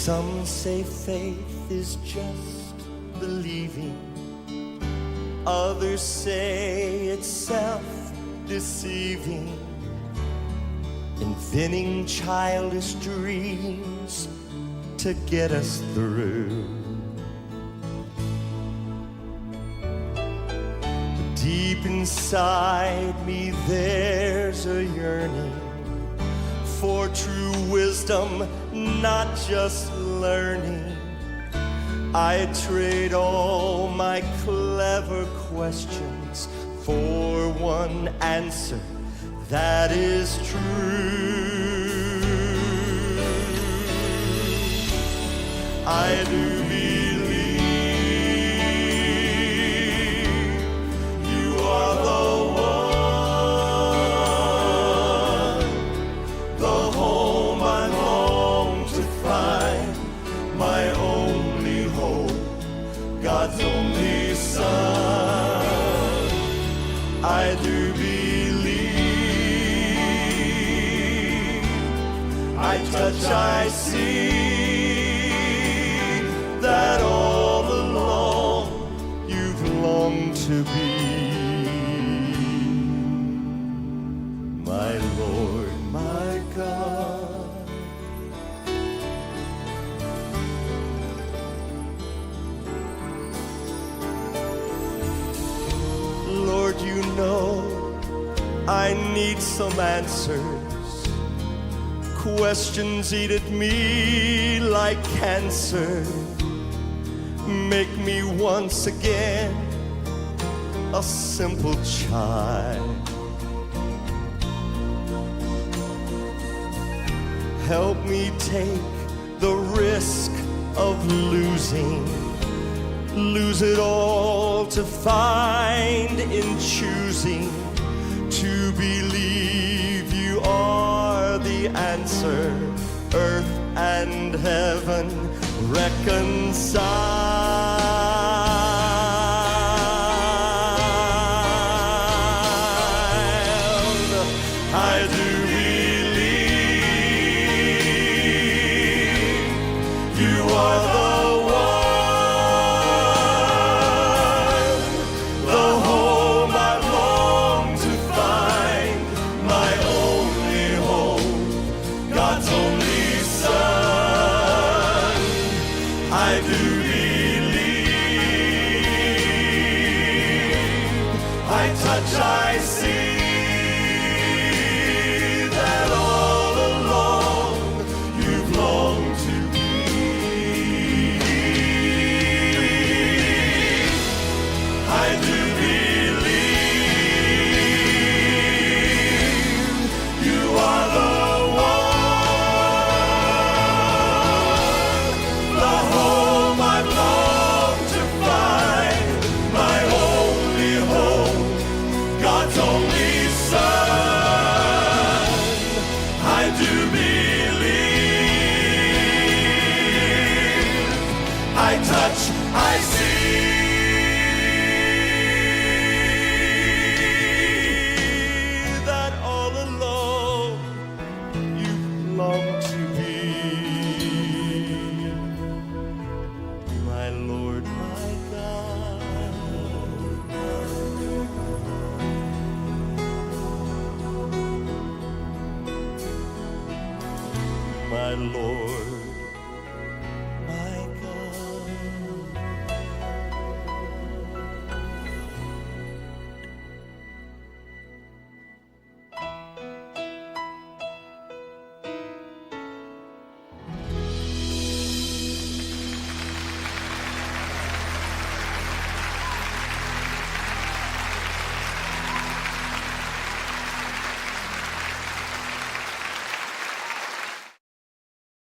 Some say faith is just believing. Others say it's self-deceiving, inventing childish dreams to get us through. But deep inside me there's a yearning for true wisdom, not just learning. I trade all my clever questions for one answer that is true. I do believe you are the one, the home I long to find, my only hope, God's only Son. I do believe, I touch, I see that all along you've longed to be my Lord, my God. Lord, you know I need some answers. Questions eat at me like cancer. Make me once again a simple child. Help me take the risk of lose it all to find in choosing to believe you are the answer, earth and heaven reconciled. I do believe you are the I do believe, I touch, I see that all along you've longed to be. I do believe you are the I touch, I see that all along you've longed to be my Lord, my God. My Lord.